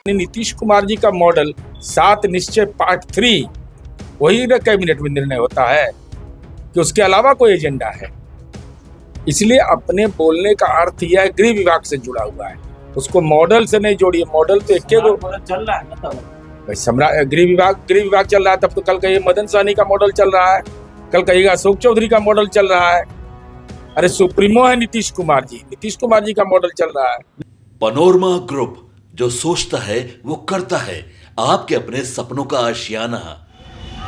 नीतीश कुमार जी का मॉडल 7 निश्चय पार्ट 3 वही ना कैबिनेट में निर्णय होता है कि उसके अलावा कोई एजेंडा है। इसलिए अपने बोलने का अर्थ यह है गृह विभाग से जुड़ा हुआ है, उसको मॉडल से नहीं जोड़िए। मॉडल तो एक चल रहा है मतलब सम्राट गृह विभाग चल रहा है। तब तो कल कहिए मदन सहनी का मॉडल चल रहा है, कल कहिएगा अशोक चौधरी का मॉडल चल रहा है। अरे सुप्रीमो है नीतीश कुमार जी का मॉडल चल रहा है। पनोरमा ग्रुप, जो सोचता है वो करता है, आपके अपने सपनों का आशियाना।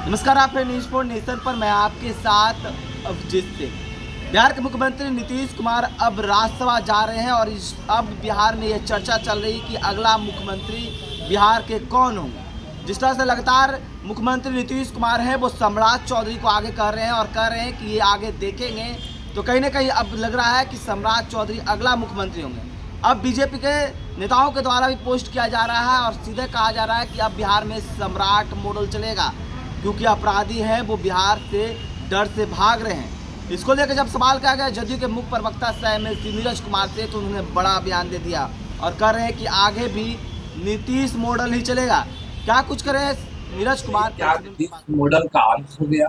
नमस्कार, आप हैं न्यूज़ फॉर नेशन पर। मैं आपके साथ अभिजीत सिंह। बिहार के मुख्यमंत्री नीतीश कुमार अब राज्यसभा जा रहे हैं और अब बिहार में यह चर्चा चल रही कि अगला मुख्यमंत्री बिहार के कौन होंगे। जिस तरह से लगातार मुख्यमंत्री नीतीश कुमार हैं वो सम्राट चौधरी को आगे कर रहे हैं और कह रहे हैं कि ये आगे देखेंगे, तो कहीं ना कहीं अब लग रहा है कि सम्राट चौधरी अगला मुख्यमंत्री होंगे। अब बीजेपी के नेताओं के द्वारा भी पोस्ट किया जा रहा है और सीधे कहा जा रहा है कि अब बिहार में सम्राट मॉडल चलेगा, क्योंकि अपराधी हैं वो बिहार से डर से भाग रहे हैं। इसको लेकर जब सवाल किया गया जदयू के मुख्य प्रवक्ता एमएलसी नीरज कुमार से, तो उन्होंने बड़ा बयान दे दिया और कह रहे हैं कि आगे भी नीतीश मॉडल ही चलेगा। क्या कुछ करें नीरज कुमार? क्या नीतीश मॉडल का अंत हो गया?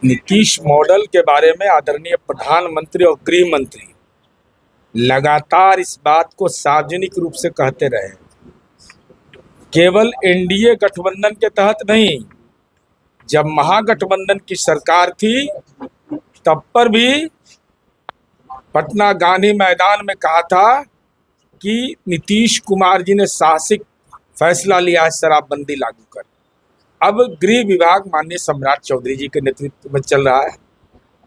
नीतीश मॉडल के बारे में आदरणीय प्रधानमंत्री और गृह मंत्री लगातार इस बात को सार्वजनिक रूप से कहते रहे। केवल एनडीए गठबंधन के तहत नहीं, जब महागठबंधन की सरकार थी तब पर भी पटना गांधी मैदान में कहा था कि नीतीश कुमार जी ने साहसिक फैसला लिया है शराबबंदी लागू कर। अब गृह विभाग माननीय सम्राट चौधरी जी के नेतृत्व में चल रहा है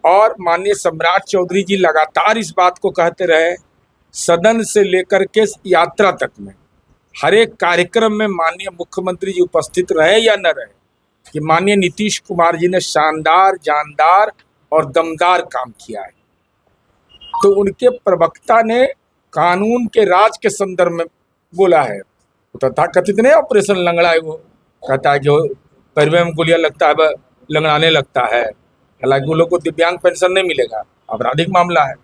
और माननीय सम्राट चौधरी जी लगातार इस बात को कहते रहे, सदन से लेकर के यात्रा तक में हर एक कार्यक्रम में माननीय मुख्यमंत्री जी उपस्थित रहे या न रहे, कि माननीय नीतीश कुमार जी ने शानदार, जानदार और दमदार काम किया है। तो उनके प्रवक्ता ने कानून के राज के संदर्भ में बोला है। तथाकथित नहीं ऑपरेशन लंगड़ा है, वो कहता है कि पैरवे में गोलियां लगता है वह लंगड़ाने लगता है। हालांकि वो लोग को दिव्यांग पेंशन नहीं मिलेगा, आपराधिक मामला है।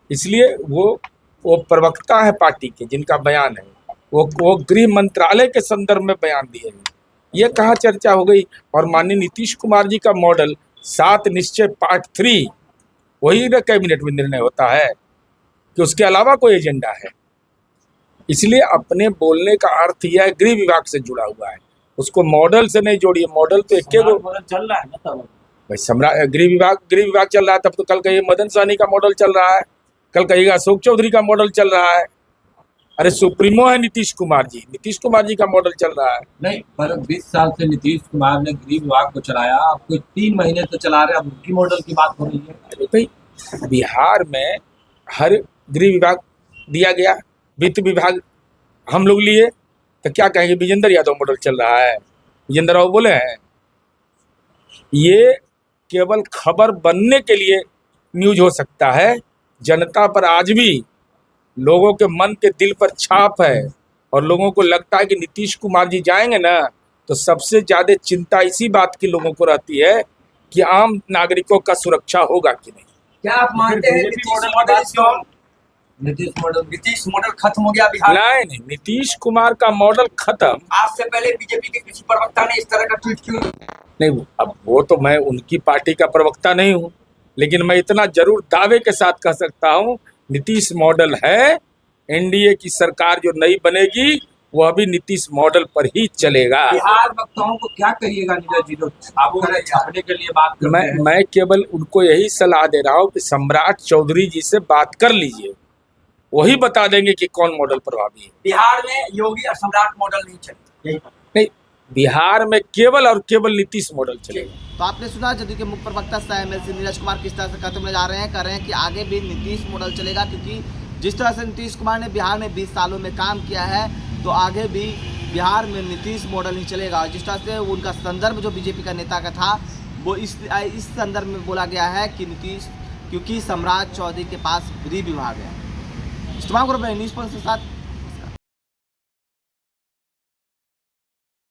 इसलिए वो प्रवक्ता है पार्टी के, जिनका बयान है वो गृह मंत्रालय के संदर्भ में बयान दिए हैं। ये कहाँ चर्चा हो गई। और माननीय नीतीश कुमार जी का मॉडल 7 निश्चय पार्ट 3 वही ना कैबिनेट में निर्णय होता है कि उसके अलावा कोई एजेंडा है। इसलिए अपने बोलने का अर्थ यह है गृह विभाग से जुड़ा हुआ है, उसको मॉडल से नहीं जोड़िए। मॉडल तो एक चल रहा है मतलब भाई गृह विभाग चल रहा है। तब तो कल कहिए मदन सहनी का मॉडल चल रहा है, कल कहिएगा अशोक चौधरी का मॉडल चल रहा है। अरे सुप्रीमो है नीतीश कुमार जी का मॉडल चल रहा है। नहीं, पर 20 साल से नीतीश कुमार ने गृह विभाग को चलाया, अब कोई 3 महीने से चला रहे, अब उनकी मॉडल की बात हो रही है। अरे भाई, बिहार में हर गृह विभाग दिया गया, वित्त विभाग हम लोग लिए, तो क्या कहेंगे विजेंद्र यादव मॉडल चल रहा है, विजेंद्र राव बोले हैं। ये केवल खबर बनने के लिए न्यूज हो सकता है। जनता पर आज भी लोगों के मन के दिल पर छाप है और लोगों को लगता है कि नीतीश कुमार जी जाएंगे ना, तो सबसे ज्यादा चिंता इसी बात की लोगों को रहती है कि आम नागरिकों का सुरक्षा होगा कि नहीं। क्या आप मानते हैं नीतीश मॉडल खत्म हो गया बिहार? नहीं, नीतीश कुमार का मॉडल खत्म। आज से पहले बीजेपी के किसी प्रवक्ता ने इस तरह का ट्वीट क्यों नहीं? अब वो तो मैं उनकी पार्टी का प्रवक्ता नहीं हूँ, लेकिन मैं इतना जरूर दावे के साथ कह सकता हूँ, नीतीश मॉडल है। एनडीए की सरकार जो नई बनेगी वो अभी नीतीश मॉडल पर ही चलेगा। बिहार वक्ताओं को क्या कहिएगा नीरज जी? आप छापने के लिए बात करते हैं। मैं केवल उनको यही सलाह दे रहा हूँ कि सम्राट चौधरी जी से बात कर लीजिए, वही बता देंगे कि कौन मॉडल प्रभावी है। बिहार में योगी और सम्राट मॉडल नहीं चले, नहीं, बिहार में केवल और केवल नीतीश मॉडल चलेगा। तो आपने सुना जदयू के मुख्य प्रवक्ता एमएलसी नीरज कुमार किस तरह से कहते हुए जा रहे हैं, कह रहे हैं कि आगे भी नीतीश मॉडल चलेगा, क्योंकि जिस तरह से नीतीश कुमार ने बिहार में 20 सालों में काम किया है, तो आगे भी बिहार में नीतीश मॉडल ही चलेगा। और जिस तरह से उनका संदर्भ जो बीजेपी का नेता का था, वो इस संदर्भ में बोला गया है कि नीतीश, क्योंकि सम्राट चौधरी के पास गृह विभाग है। इस तमाम न्यूज़ पर के साथ